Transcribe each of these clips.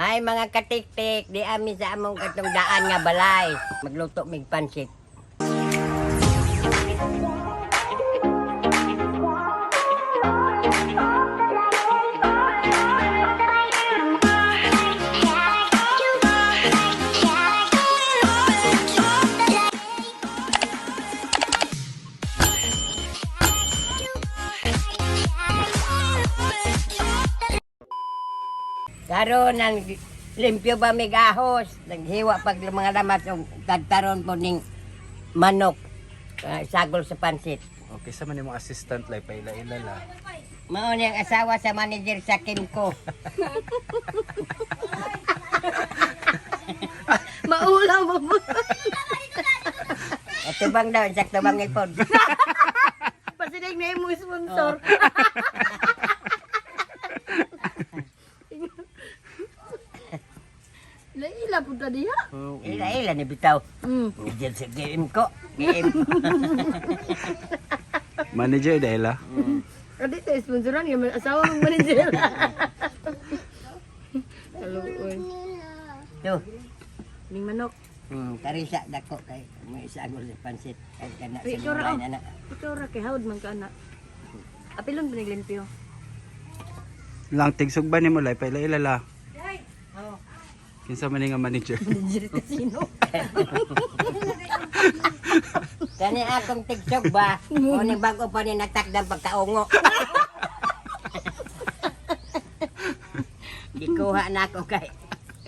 Ay mga katik-tik, di amin sa among katong daan nga balay. Magluto mig pansit. Karon nang limpyo ba mig ahos, naghiwa pag mga lamas og kadtaron po ning manok. Sagol sa pansit. Okay, sa man yung assistant lay paila-ila la. Mao ni ang asawa sa manager sa Kimco. Maulaw mo mo. Ito bang daw, sakto bang ipod. Pasinig na yung sponsor. Laila po tadi ha? Ila-ila ni bitaw. Manager sa Kimco. Game. Manager dahil la. Adi tayo sponsoran yung asawa ng manager. Kaluoy. Yo. Ning manok. Karisa dako kay may sagol sa pansit. Kay kana sa Picture gulay oh. na na. Picture kay hawd man ka na. Apilon ba limpyo? Lang tigsog ba nimo lay paila-ila la. Oh. Kinsa man nga manager. Manager casino. Kani akong tigsog ba? O ni bago pa ni nagtakdang pagkaungo. Di kuha na ako kay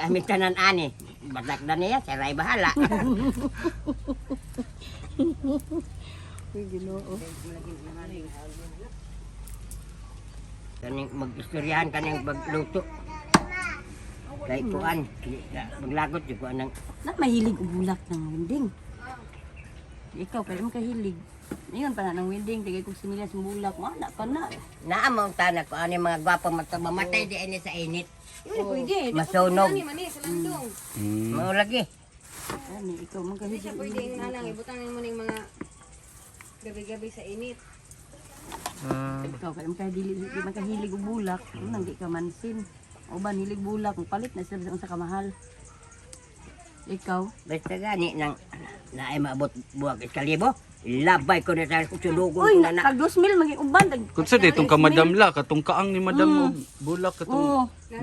kami tanan ani. Batakdan niya, saray bahala. Uy, Ginoo. Kaning mag-istoryahan kaning magluto. Kay kuan, maglagot jud ko nang Na mahilig og bulak ng winding. Ikaw kay mo kahilig. Ingon pa na ng winding, tigay kong similas ng bulak. Wala pa na. naamong tanak ko ani mga gwapo mamatay di ini sa init. Pwede. Masunog. Mani sa landong. Mao lagi. Ani, ikaw man Hindi kahilig. siya pwede yung nalang ibutang mo ning mga gabi-gabi sa init. Ikaw kay mo kahilig og bulak. Nang di ka mansin. O ba hilig bulak, palit na sila sa kamahal. Ikaw, Basta gani nang naay maabot buwag iskalibo. Ilabay ko na sa sulugon uy, ko na na. kag 2,000 maging uban. Kun sa ditong ka madam la, katong kaang ni madam og bulak Oo. katong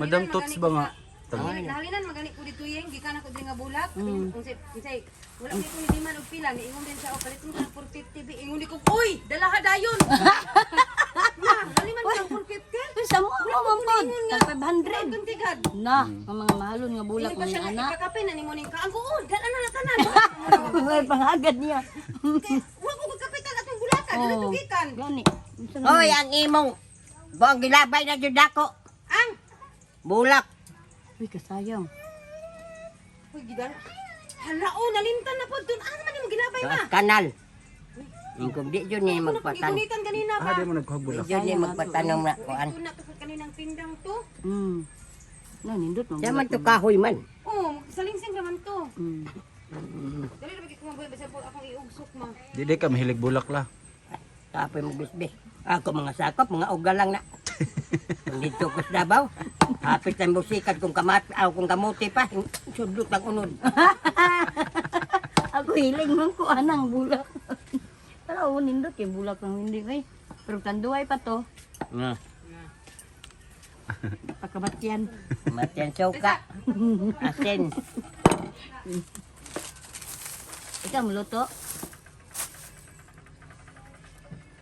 madam tots ba nga. Nahalinan magani ko dito yung gikan ako din nga bulak. Unsay wala ko ni man og pila ni ingon din siya o palit mo sa 450 bi ingon ni ko uy dala ha dayon. Ma, haliman ko ng 450. Sa mo pod, tag 500. Kuntigad. Na, ang mga mahalon nga bulak Hindi pa ng siya anak. ikakape na ni mo ning kaang ko dala na tanan. May pangagad niya. Wa ko kapital atong bulakan dili to gikan. Gani. Hoy, ang imong buwag gilabay na jud ako. Ang Bulak. Uy, kasayang. uy gidan. Hala o nalimtan na pod dun. Ano man imong ginabay ma? Sa kanal. Ingkong di jud ni Ano magpatan. pagigunitan kanina ba? Ah, di mo nagkuha Di bulak. jud ni magpatanong na kuan. Ito na to sa kaninang pindang to. Na, nindot mo. Sa man to kahoy man. Oh, salingsing naman to. Dali na bagi kumabuhi basta po akong iugsok ma. Di ka mahilig bulak la. Kapoy mo bisbis. Ako mga sakop, mga ugal lang na. Kung dito ko sa Davao, hapit ang musikat kung kung kamuti pa, sudlot ang unod. Ako hiling man ko anang bulak. Pero nindot yung bulak ng hindi ay. Pero tanduay pa to. Nga, Pagkabatyan. matyan suka, asin. Ikaw maluto.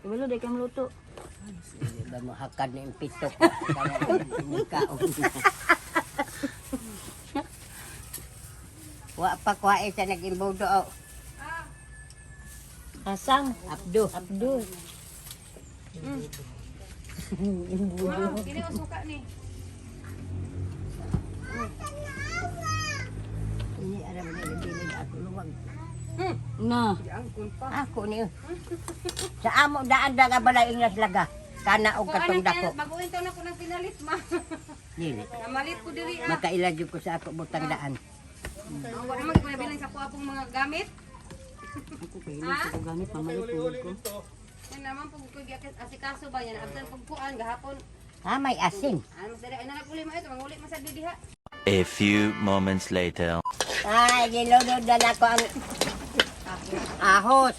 Ibalo di ka maluto. Di ba mo hakad na yung pitok? Kaya yung kaon. Wa pa kuha isa nag-imbudo. Oh. Hasang. Abdo. Abdul. Wow, kini usuka ni. Ini aram na nabili na ako luwag. Na. Angkon pa. Ako ni. Sa amo daan da nga balay inglas laga. Kana og katong dako. Baguhin taon ako ng pinalit ma. Dili. Namalit ko diri ah. Makailagyo ko sa ako butang daan. Wala naman ko nabilang sa kuwapong mga gamit. Ako kahilig ko gamit mamalit ko. Yan naman pag ko asikaso ba yan. Absan pag kuan gahapon. Ah, may asin. Ano mas dali ay nanaguli mo ito manguli masad diha. A few moments later. Ay, nilunod na ako ang ahos.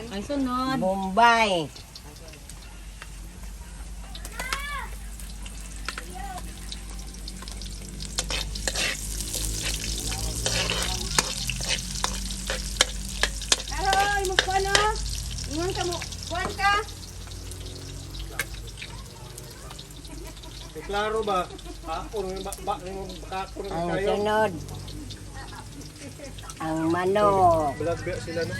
Ang sunod. Bombay. Aroy, mo ko ano? Ingon ka mo. Kuan ka? Klaro ba? Ako rin bakako rin Ang kayo. sunod. Ang manok. Vlog ba sila no?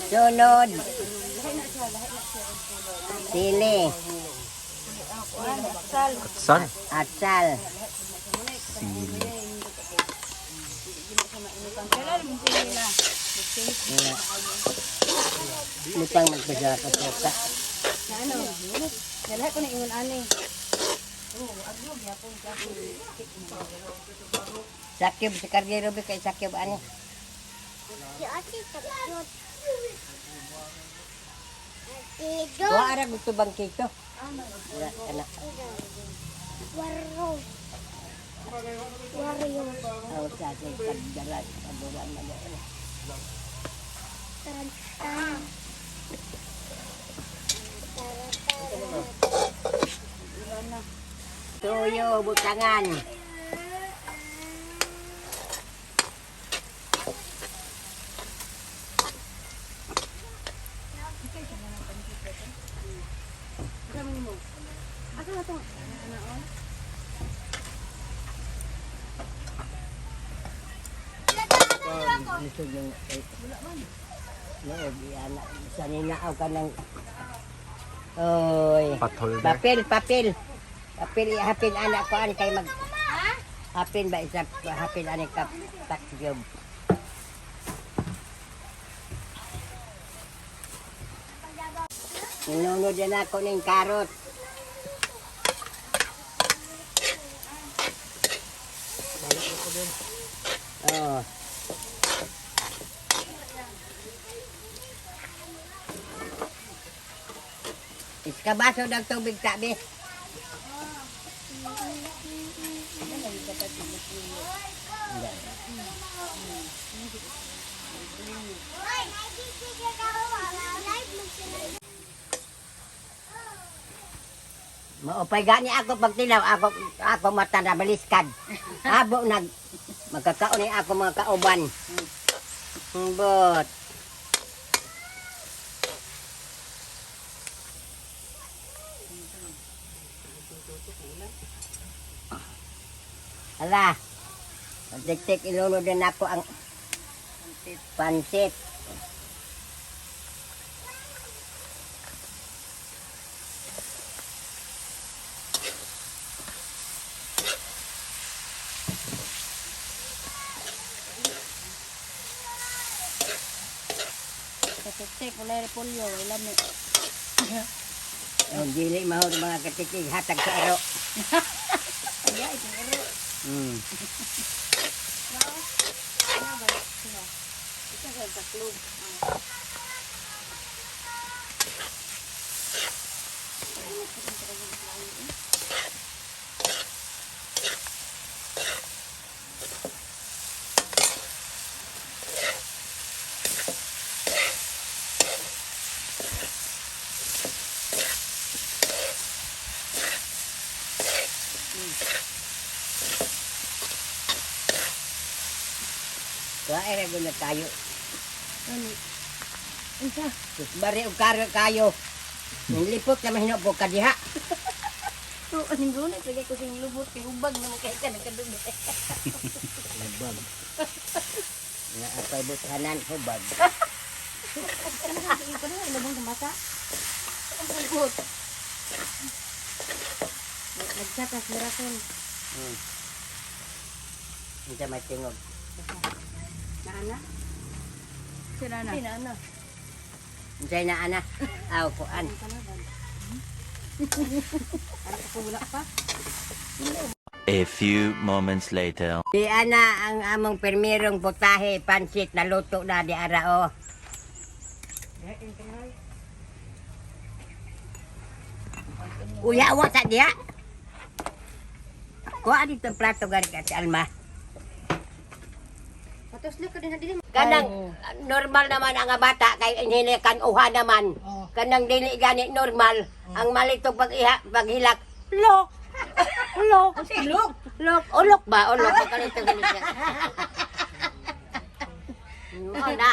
Sunod. Sili. Sal. Atsal. Lutang magpasara ka suka. Ano? Dalahat ko na ingon ani. Sakyob si Cargero ba kay sakyob ani? Wa ara gusto bang kito? Wala ka na. Ang sa ating pagdalag, padulan na yan. Tuyo, butangan. Lisod yung saninaaw ka ng oy Potholder. papel hapin anak ko an kay mag hapin ba isa hapin ani ka tax job Ninunod na ako ng karot. Oh. Iskabaso ng tubig sabi. Maupay gani ako pagtilaw, ako mata na baliskad. Abo nag magkakaon ni ako mga kauban. But ala, tik-tik ilunod din ako ang pansit. Katik-tik, wala repolyo, wala mo. Ang dili mahod mga katikig hatag sa aro. Kaya, ito ero. Ito sa taklog. Kaya ere na tayo. Ano? Isa. Sus bari og kayo. Nilipot na mahino po kadiha. So, anong gulay? Pagay ko sa lubot, kay ubag na mo kaya ka nagkadumi. Labag. Na apay butanan hubag. Ano ka sa ito na? Ilabong sa mata? Ang lubot. Nagsakas, mirason. Hindi may tingog. Naana? Sina na. Hindi na. Hindi na, ana. Aw, kuan. Ano ko wala pa? A few moments later. Di ana ang among permirong putahe, pansit na luto na di ara, oh. Uya, sa diya. Kuha dito ang plato gani ka si Alma. Patos ka din din. Kanang normal naman ang nga bata kay hindi kan uha naman. Kanang dili gani normal ang malito paghilak. Lok. Lok. Lok. Lok. Ulok ba? Ulok ba kanito ganito. Oh na.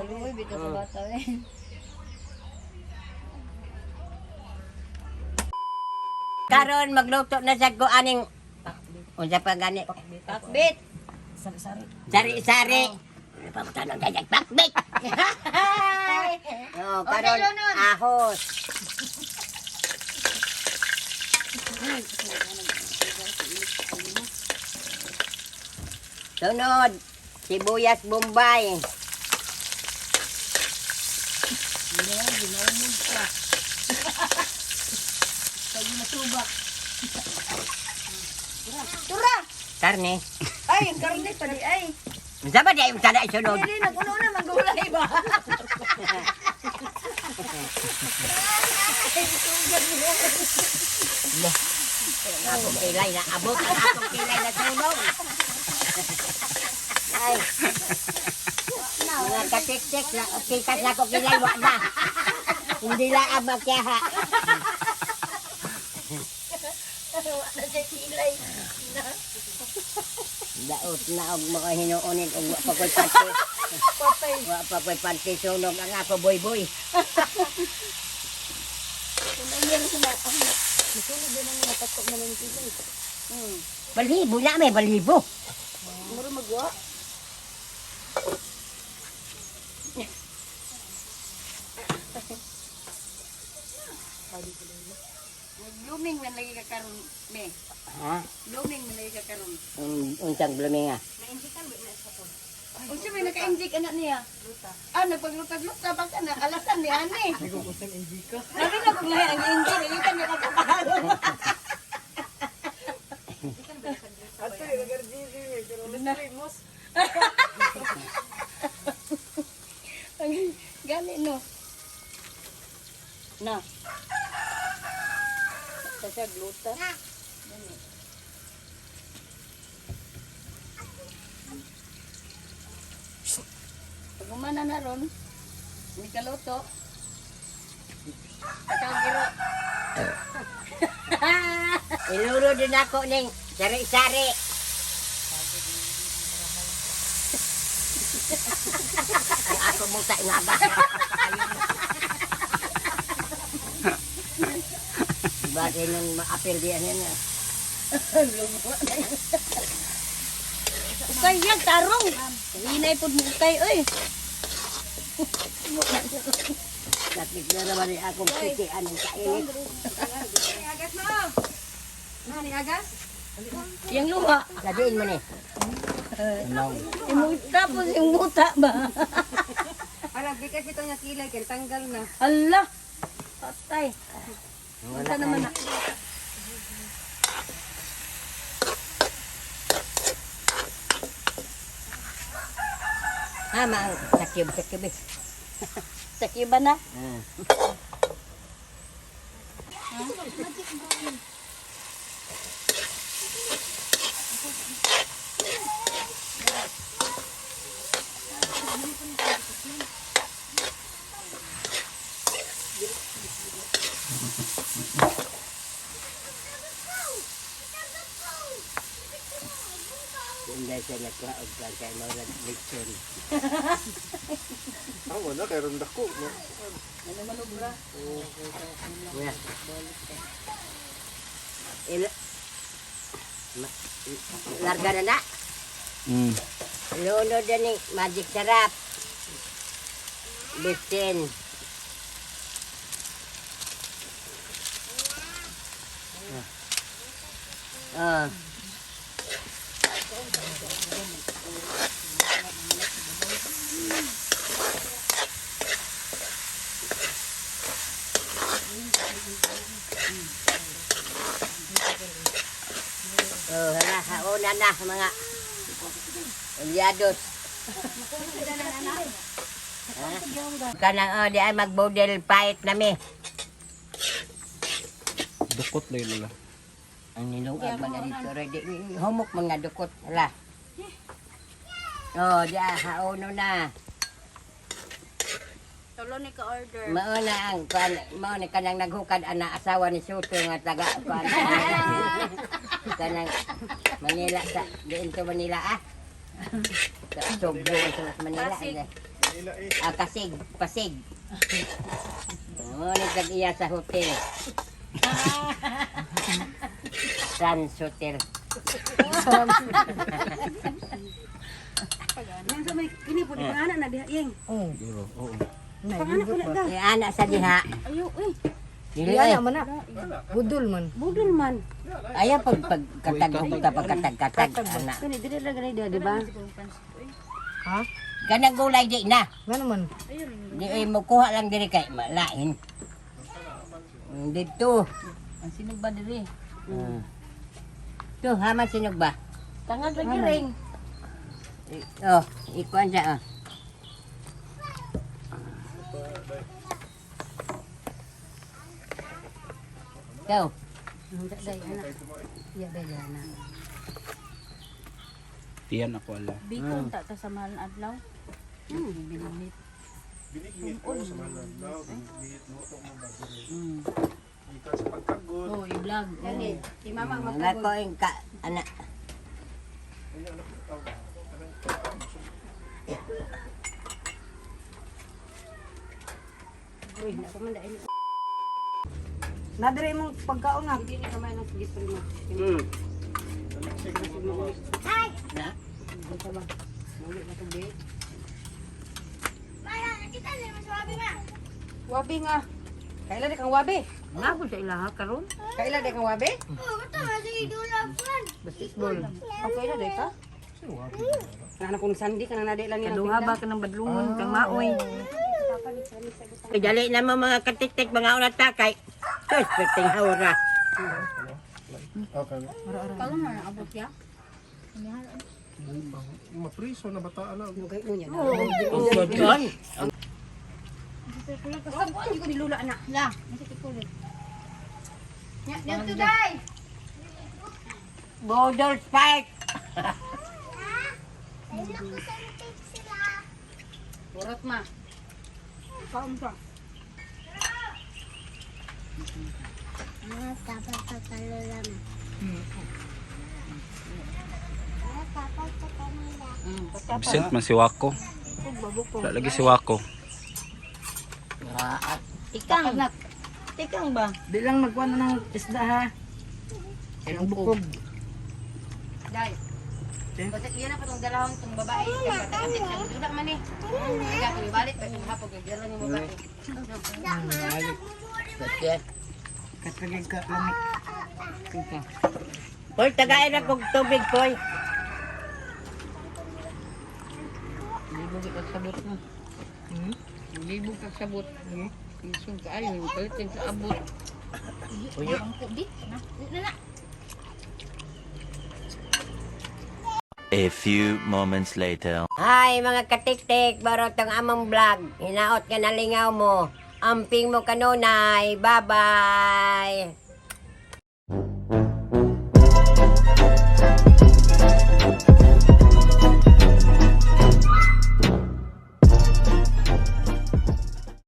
Uy, bito sa bata eh. Karon magluto na sa ko aning unsa pa gani? Pakbit. Sari-sari. Sari-sari. Pamutan ng pakbit. Oh, karon ahos. Sunod, sibuyas bombay. Tura! Karne. Ay, ang karne pa di ay. Unsa ba di yung tada sunod? Hindi, nagulo na magulay ba? Akong kilay na abot ang akong kilay na sunog. Ay. Mga katik-tik na pikas na akong kilay wa na. Hindi laab magkiyaha. Daot na og mga hinuunin og wa pa ko'y panty. Wa pa ko'y panty sunog ang ako boy-boy. Balhibo na may balhibo. Muro magwa. Blooming man lagi ka karon, me. Ha? Blooming man lagi ka karon. Unsang blooming ah. Unsa may naka-injik anak niya? Ah, nagpaglutag-lutag pa ka na. Alasan ni ani. Labi na kung lahi ang injik, ikan niya nakapahalo. Gani no. Na. Sa gluta. Pag umana na ron, hindi ka luto. Pagkagiro. Iluro din ako ning sari-sari. Ang ako mong sa ingaba. Bakit nung ma-apel diyan yan ah. Kaya tarong. Hinay po mo kay, oy. Kapit na naman yung akong titian ng kainit. Agas mo. Nani agas? Yang luha. Sabihin mo ni. Tapos yung muta ba? Ala, bikas ito nga kilay kay tanggal na. Allah. Patay. Wala naman na. Tama ang sakib eh. Sakiba na. Hindi siya nagkaog lang kay Maurad Lechon. Ah, wala, kay ronda ko. Ano manubra? Yeah. Larga na na. Lunod na ni Magic Sarap. Bitin. una na mga Ulyados. Kanang di ay mag-bodel fight nami. Dukot lang yun Lola. Ang nilungag man na dito ready. Humok mga dukot. Hala. Oh, di hauno na. Tulo ni ka order. Mauna ang kuan, mauna kanang naghukad ana asawa ni Suto nga taga kuan. Kanang Manila sa diin to Manila ah. Sa Sobro sa Manila. Pasig. Pasig. Mauna kag-iya sa hotel. Trans Hotel. Nang sa may kini po di pangalan na diha yeng. Siguro, oo. Pangalan ko na da. Yung anak sa diha. Ayo, uy. Dili ay. Budol man. Ayaw pagkatag-katag anak. Kani dire ra gani di ba? Kanang gulay di na. Ngano man? Di ay mo kuha lang diri kay malain. Dito. Ang sinog ba diri? To hama sinog ba? Tangad lagi ring. Oh, ikuan siya oh. Go. Tiyan ako ala. Bikon ta sa mahal na adlaw. Binimit. Oh, i-vlog. Si mama Nako ing ka anak. Uy, na ko man dai. Nadire mong pagkaon nga. Hindi ni kamay ng sige primo. Wabi nga. Kaila di kang wabi? Nabo sa ilaha karon. Kaila di kang wabi? Basketball. Okay na di ka? Nga na kung sandi ka na nadi lang yan. Kaduha ba ka ng badlungon kang maoy. Ay, dali na mo mga katik-tik mga unat takay. Tos, perting haura. Okay. Kalau mo na abot ya? Mapriso na bata na. Nugay mo niya. Oh, God. Ako hindi ko nilula anak. La, masakit ko rin. Yan to day. Bodol fight. Urot ma. Kaum ka. Absent man si Wako. Wala lagi si Wako. Ikang. Ikang ba? Di lang magkuha na ng isda ha. Ang bukog. Day. Kasi iyan na pa itong dalawang itong babae. Kaya patakantik na bududak man eh. Kaya kung ibalik pa itong hapog. Nagdala ng babae. Katagig ka lamig. Poy, tagain na kong tubig, Poy. Libog ka sabot mo. Libog ka sabot. Isog ka ayo, palitin sa abot. A few moments later. Hi, mga katik-tik. Baro tong among vlog. Hinaot ka na lingaw mo. Amping mo kanunay. Bye-bye.